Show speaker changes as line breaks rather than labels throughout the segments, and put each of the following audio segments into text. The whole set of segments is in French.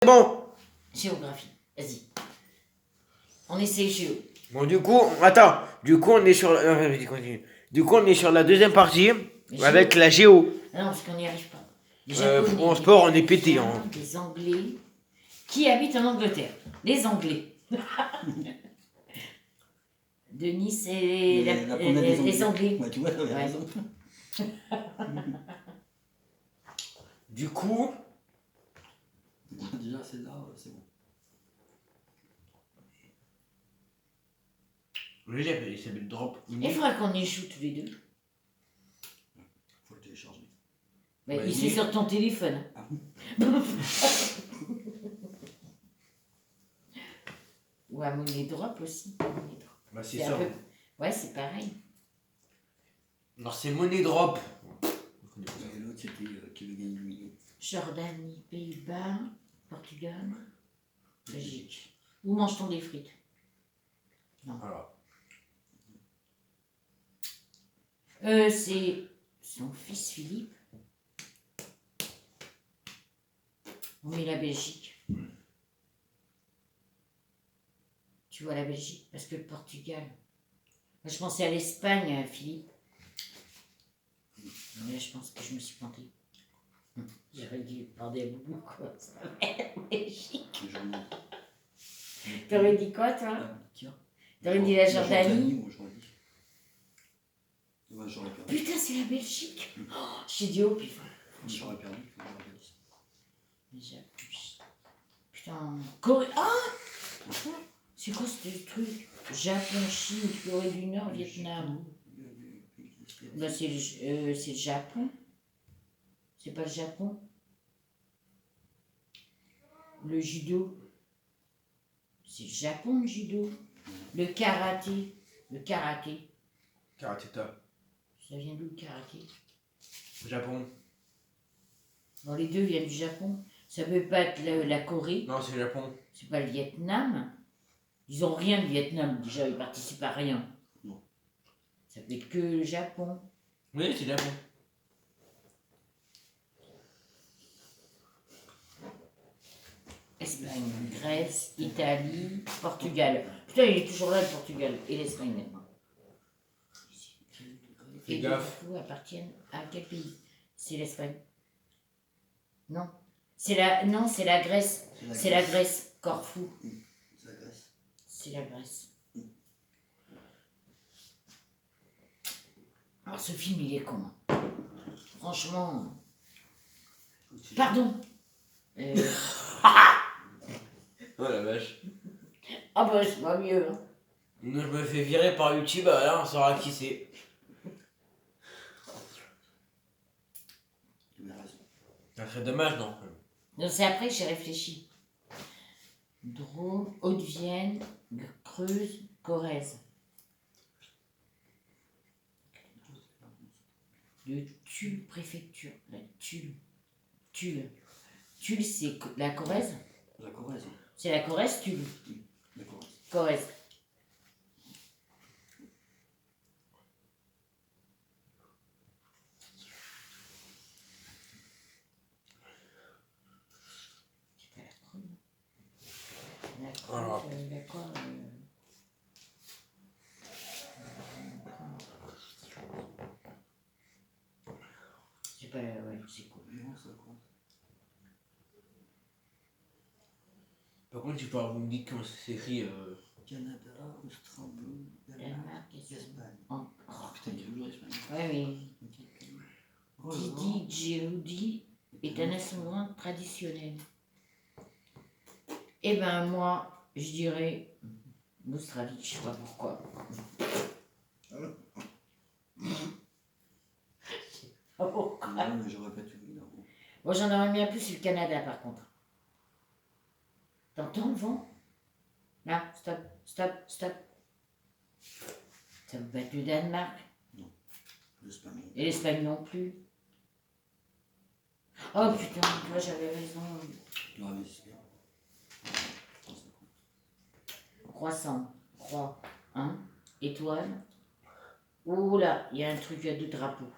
Bon.
Géographie, vas-y. On essaie géo.
Bon, du coup, attends. Du coup, on est sur. Du coup, on est sur la deuxième partie avec la géo.
Ah non, parce qu'on n'y arrive pas. Les Japonais,
En sport, on est pété.
Les Anglais. Qui habitent en Angleterre? Les Anglais. Denis, c'est les Anglais.
Ouais, tu vois, t'avais raison.
Du coup.
Déjà, c'est là, c'est bon.
Oui, ça fait drop.
Il faudra qu'on y joue tous les deux.
Faut le télécharger.
Mais
Ouais,
c'est sur ton téléphone.
Ah.
Ou à Money Drop aussi.
Bah, c'est ça.
Ouais, c'est pareil.
Alors, c'est Money Drop.
Et l'autre, c'était qui veut gagner 2 millions.
Jordanie, Pays-Bas, Portugal, Belgique. Où mange-t-on des frites? Non.
Voilà.
C'est son fils Philippe. On met la Belgique. Tu vois la Belgique? Parce que le Portugal. Moi, je pensais à l'Espagne, Philippe. Mais là, je pense que je me suis plantée. J'aurais dû parler à Boubou, quoi. Ça va être la Belgique. T'aurais dit quoi, toi?
Tiens.
T'aurais dit la Jordanie?
Moi, j'aurais dit. Ouais, j'aurais perdu.
Putain, c'est la Belgique. Oh, j'ai dit au pif.
J'aurais perdu.
Déjà, putain. Corée. Ah! C'est quoi ce truc? Japon, Chine, Corée du Nord, Vietnam. Là, c'est le Japon. C'est pas le Japon. Le judo. C'est le Japon, le judo. Le karaté. Le karaté.
Karateka.
Ça vient d'où le karaté?
Japon.
Bon, les deux viennent du Japon. Ça peut pas être la Corée.
Non, c'est Japon.
C'est pas le Vietnam. Ils ont rien, le Vietnam. Déjà, ils participent à rien.
Non.
Ça peut être que le Japon.
Oui, c'est Japon.
Espagne, Grèce, Italie, Portugal. Putain, il est toujours là, le Portugal. Et l'Espagne maintenant.
Fais
Et
gaffe.
les appartiennent à quel pays? C'est l'Espagne. Non. C'est la Grèce. C'est la Grèce. Corfou.
C'est la Grèce.
C'est la Grèce. Alors ce film il est con. Franchement. Pardon.
Oh la vache.
Ah bah c'est pas mieux. Hein.
Non, je me fais virer par YouTube, là on saura qui c'est.
Tu as raison.
Ça serait dommage, non?
Non, c'est après que j'ai réfléchi. Drôme, Haute-Vienne, Creuse, Corrèze. Le Tulle préfecture. La Tulle. Tulle. Tulle, c'est la Corrèze?
La Corrèze.
C'est la Corrèze, Tulle.
La Corrèze.
Corrèze.
Alors.
C'est pas ouais, c'est cool.
Non, ça compte.
Par contre, tu peux vous me dire comment ça s'écrit.
Canada, Australie,
Danemark,
Espagne.
Oh.
Putain, il y a toujours l'Espagne.
Ouais, oui.
Oh là là.
Didi Djihadi est un instrument traditionnel. Eh ben moi, je dirais l'Australie, je sais pas pourquoi.
Non, mais j'aurais pas tout vu là.
Moi j'en aurais mis un peu sur le Canada par contre. T'entends le vent? Là, stop, stop, stop. Ça veut pas être le Danemark.
L'Espagne.
Et l'Espagne non plus. Oh putain, toi j'avais raison.
Non, mais c'est bien.
Croissant, croix, hein, étoile. Oh là, il y a un truc à 2 drapeaux.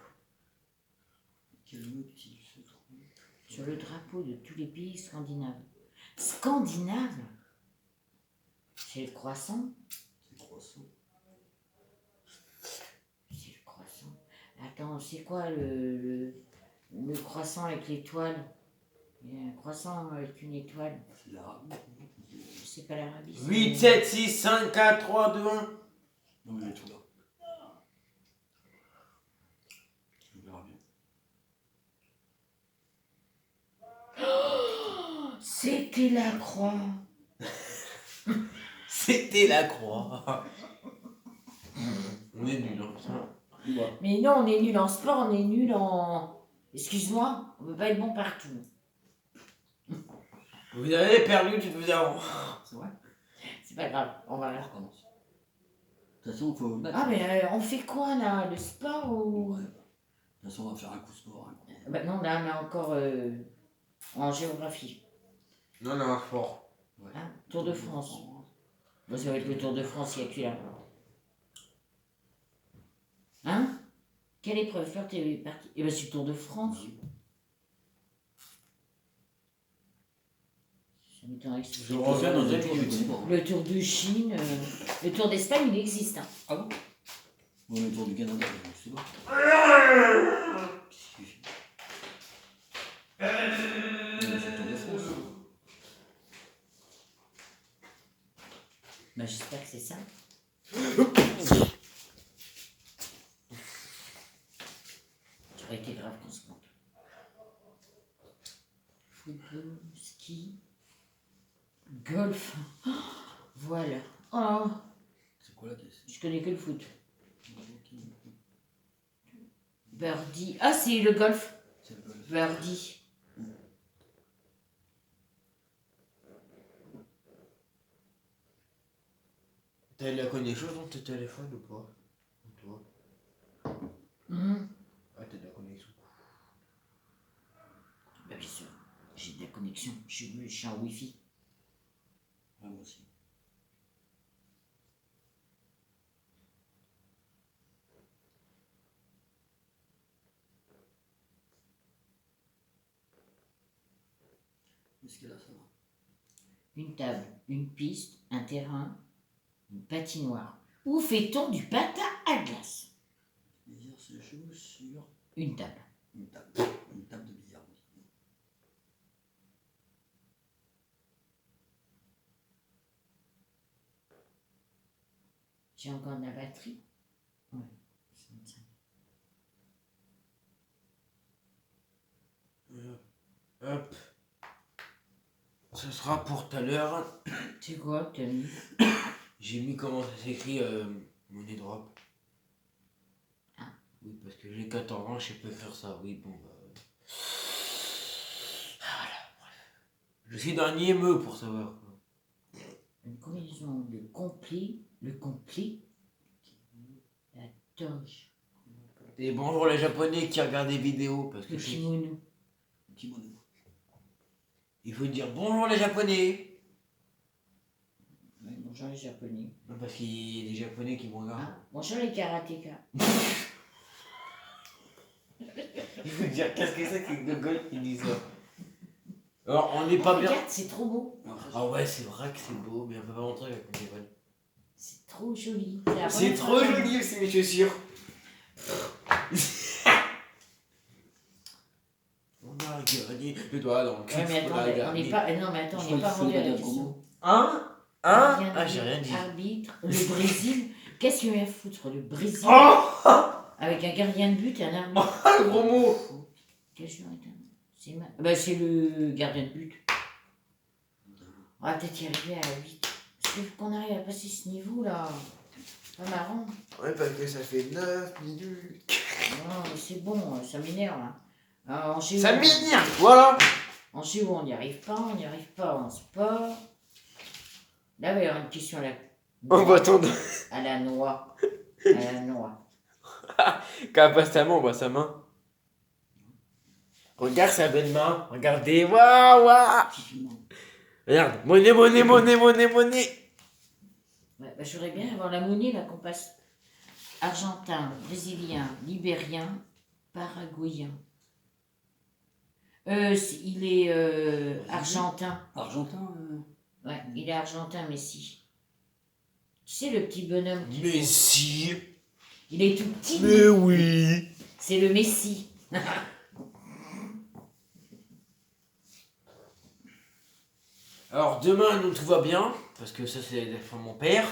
Quel motif se trouve
Sur le drapeau de tous les pays scandinaves. Scandinave. C'est le croissant.
C'est croissant.
C'est le croissant. Attends, c'est quoi le croissant avec l'étoile? Il y a un croissant avec une étoile.
C'est l'arabe.
C'est pas l'Arabie.
8, 7, 6, 5, 4, 3, 2, 1.
Non, mais il est tout là. On verra bien.
C'était la croix.
C'était la croix. On est nul, hein.
Ouais.
Mais non, on est nul en sport, on est nul en... Excuse-moi, on peut pas être bon partout.
Vous avez perdu toutes vos avant.
C'est vrai.
C'est pas grave, on va...
On recommence. De toute façon, il faut battre.
Ah mais on fait quoi là? Le sport ou...
Ouais. De toute façon, on va faire un coup sport. Un coup.
Bah non, là on est encore en géographie.
Non, non, fort.
Ouais.
Hein, Tour de France. Bon, ça va être le Tour de France, il y a que là. Hein? Quelle épreuve Fleur, t'es parti? Eh ben c'est le Tour de France. Ça m'étonnerait que ce
Je
soit-
reviens dans un
Tour, je
minute.
connais pas.
Le Tour de Chine, le Tour d'Espagne, il existe. Hein.
Ah bon? Ouais, le tour du Canada, je sais pas. Qu'est-ce qu'il fait? Ouais, c'est le Tour de France.
Bah, j'espère que c'est ça. Ça aurait été grave qu'on se plante. Football, ski, golf. Oh, voilà. Oh,
C'est quoi la question?
je connais que le foot. Birdie. Ah, c'est le golf.
C'est le golf.
Birdie.
T'as de la connexion dans tes téléphones ou pas? Toi?
Mhm.
Ah, t'as de la connexion.
Bah, bien sûr. J'ai de la connexion. Je suis en Wi-Fi.
Ouais, moi aussi. Est-ce que là, ça va?
Une table, une piste, un terrain, une patinoire. Où fait-on du patin à glace?
Billard se joue sur
Une table.
une table. Une table de billard.
J'ai encore de la batterie. Ouais. 65.
Hop. Ce sera pour tout à l'heure.
C'est quoi que t'as mis?
J'ai mis comment ça s'écrit monnaie drop.
Ah.
Oui, parce que j'ai 14 ans, je sais pas faire ça. Oui, bon, bah. Voilà. Je suis dans un IME pour savoir.
Une combinaison de complet, le complet, la toge,
Et bonjour les japonais qui regardent des vidéos. Parce que
le kimono.
Kimono.
il faut dire bonjour les japonais.
Ouais, bonjour les japonais.
Non, parce qu'il y a des japonais qui me regardent.
Ah, bonjour les karatékas.
Il faut dire qu'est-ce que c'est que de golf qui dit ça. Alors on n'est pas bien.
Regarde, c'est trop beau.
Ah ouais, c'est vrai que c'est beau, mais on peut pas montrer avec mon téléphone.
C'est trop joli. la
C'est
première
trop
fois que-
joli aussi mes chaussures. On a gagné le doigt dans le cul.
Ouais, mais
on
attends,
a
on n'est
gagné.
pas. Non, mais attends,
Je
on n'est
crois
pas
qu'il
rendu à
fallait
la
dire
question.
comment.
Hein
Gardien
Ah,
de
j'ai
but,
rien dit.
Arbitre, le Brésil. Qu'est-ce qu'il vient foutre, le Brésil?
Oh
Avec un gardien de but et un arbitre.
Ah, le gros mot.
Quel joueur est un... C'est bah, c'est le gardien de but. On va peut-être y arriver à 8. Parce qu'il faut qu'on arrive à passer ce niveau là. Pas marrant.
Ouais, parce que ça fait 9 minutes.
Non, mais c'est bon, ça m'énerve. Hein. Alors, en géo,
Ça m'énerve, voilà.
En géo, on n'y arrive pas. On n'y arrive pas en sport. Là, il va y avoir une question à la...
On va attendre.
À la noix. À la noix.
Quand passe ta main, on voit sa main. Regarde sa belle main. Regardez. Waouh, waouh. Regarde. Monnaie, monnaie, monnaie, monnaie, monnaie.
Ouais, bah, j'aurais bien avoir la monnaie là qu'on passe. Argentin, brésilien, libérien, paraguayen. Il est argentin.
Argentin.
Ouais, il est argentin, Messi. Tu sais, le petit bonhomme qui...
Mais si.
Il est tout petit.
Mais oui.
C'est le Messi.
Alors demain, nous, tout va bien. Parce que ça, c'est mon père.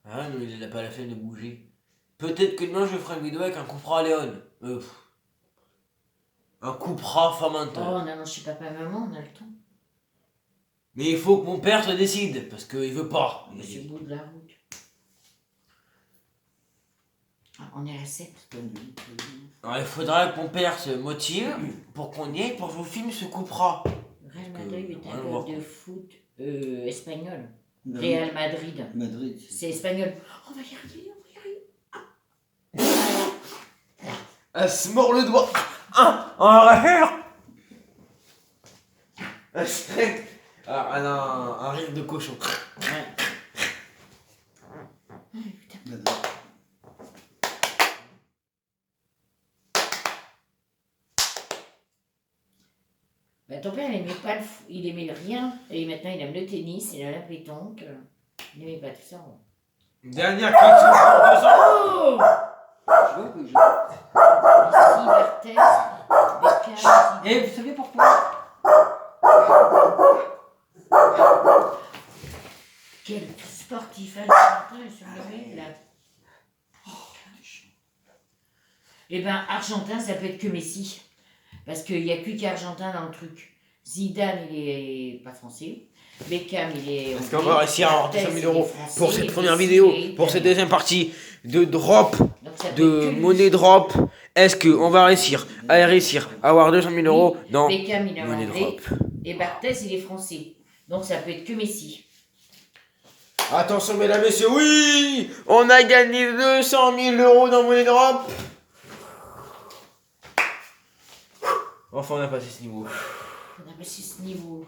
Ah, nous, il n'a pas la flemme de bouger. Peut-être que demain, je ferai une vidéo avec un coup à Léon. Un coup
Oh
Famantin.
non, non, je suis papa et maman, on a le temps.
Mais il faut que mon père se décide. Parce qu'il veut pas.
C'est au bout de la route. Ah, on est à 7.
Alors, il faudra que mon père se motive pour qu'on y aille, pour que je vous filme ce coup franc.
Real Madrid est
on
un
va voir.
club de foot espagnol.
Madrid.
Real Madrid.
Madrid.
C'est espagnol. On va y arriver, on va y arriver.
Elle se mord le doigt. En arrière. Alors, elle a un rire de cochon.
Ouais.
Madrid.
Bah, ton père, il aimait pas il aimait rien. Et maintenant, il aime le tennis, il aime la pétanque. Il aimait pas tout ça.
Dernière question pour 200.
Oh
Tu vois que je...
Ici, Barthez, Beckham,
Et vous savez pourquoi?
quel sportif argentin est surnommé la... Eh ben, argentin, ça peut être que Messi. Parce qu'il n'y a que qu'argentin dans le truc. Zidane, il est pas français. Beckham, il est...
Est-ce qu'on va réussir à avoir 200 000 euros pour cette
cette
première vidéo, pour cette deuxième partie de drop, de monnaie drop? Est-ce qu'on va réussir à avoir 200 000 euros dans
Beckham, il est
monnaie
anglais.
drop?
Et Barthez, il est français. Donc ça peut être que Messi.
Attention mesdames et messieurs, oui, on a gagné 200 000 euros dans monnaie drop. Enfin, on a passé ce niveau.
On a passé ce niveau.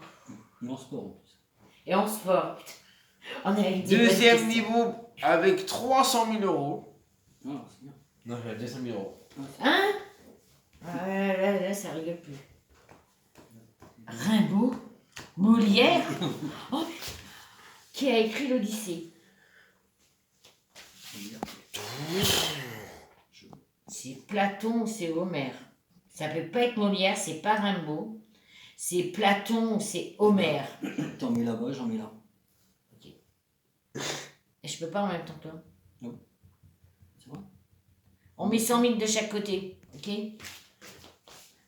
Mais en sport en plus.
Et en sport, putain. On est avec des
Deuxième
bonnes questions.
niveau avec 300 000 euros.
Ah, c'est bien.
Non, j'ai 200 000 euros.
Hein? Ah, là, ça rigole plus. Rimbaud? Molière? Oh, qui a écrit l'Odyssée? C'est Platon ou c'est Homère? Ça peut pas être Molière, c'est pas Rimbaud. C'est Platon ou c'est Homère.
T'en mets là-bas, j'en mets là.
Et je peux pas en même temps que toi.
C'est vrai?
On met 100 000 de chaque côté, ok?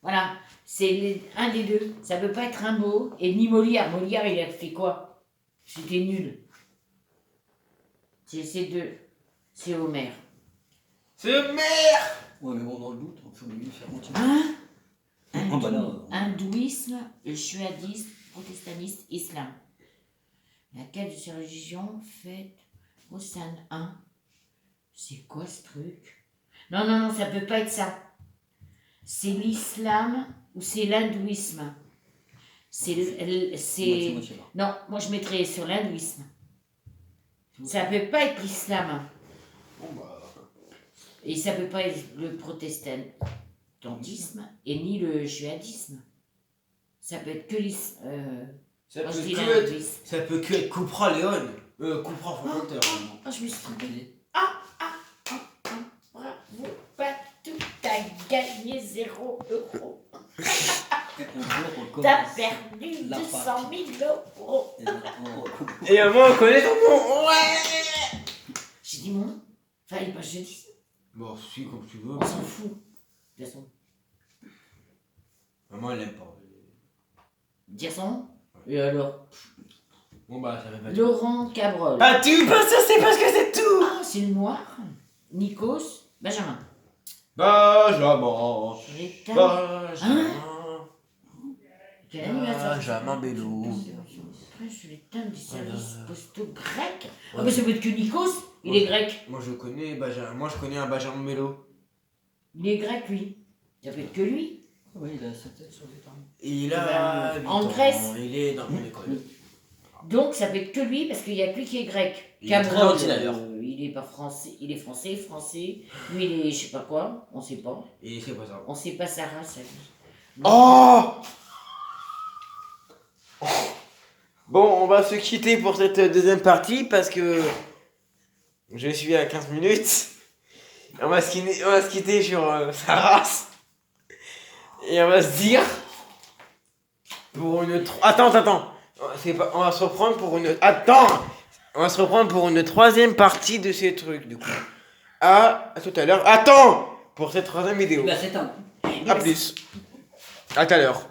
Voilà, c'est un des deux. Ça peut pas être Rimbaud et ni Molière. Molière, il a fait quoi? C'était nul. C'est ces deux. C'est Homère.
C'est merde.
Ouais, mais bon, dans le doute, il faut mieux faire mentir.
Hein?
Ah, bah là,
Hindouisme, judaïsme, protestantisme, islam. Laquelle de ces religions fête Hosanna 1? C'est quoi ce truc? Non, non, non, ça peut pas être ça. C'est l'islam ou c'est l'hindouisme?
moitié-moitié, là.
Non, moi je mettrais sur l'hindouisme. Ça peut pas être l'islam.
Bon bah.
Et ça peut pas être le protestantisme et ni le judaïsme. Ça peut être que l'islam.
Ça
Moi,
peut
je dis
que
l'hindouisme.
être. Ça peut que être Coupera Léon. Coupera Fondateur.
Oh, je me suis trompée.
Ok.
Bravo, Patou, t'as gagné 0 €.
Un jour, on commence.
T'as perdu
la
200
partie.
000 €.
Et là, on recoupe.
Et à moi, on connaît ton nom. Ouais.
J'ai dit mon nom. Fallait pas que je dise.
Bon, si, comme tu veux.
On s'en fout. De toute façon,
Maman, elle l'aime pas.
dire son nom. Et alors?
Bon bah, ça va pas.
Laurent Cabrol.
Ah, tu penses que c'est parce que c'est tout.
Ah, c'est le noir. Nikos. Benjamin.
Benjamin.
L'état.
Benjamin.
Quel animateur?
Benjamin Bello.
Après, sur les thèmes des services
Voilà.
postaux grecs. Ah,
Ouais.
mais ça peut être que Nikos. Il est grec.
Moi, je connais un Benjamin Bello.
Il est grec, lui. Ça peut être que lui.
Oui, il a sa tête sur les tables.
Il a.
Ben,
8
en
ans.
Grèce.
Il est dans mon école.
Donc, ça peut être que lui, parce qu'il n'y a que lui qui est grec.
Il est très
Cabrol,
gentil, d'ailleurs.
il est pas français. Il est français. Lui, il est je sais pas quoi. On sait pas.
Et c'est pas ça.
On sait pas sa race, à lui.
Oh! Bon, on va se quitter pour cette deuxième partie parce que je suis à 15 minutes. On va se quitter sur sa race. Et on va se dire pour une... Attends. On va se reprendre pour une... Attends! On va se reprendre pour une troisième partie de ces trucs, du coup. À tout à l'heure. Attends! Pour cette troisième vidéo.
Bah, c'est un.
A plus. À tout à l'heure.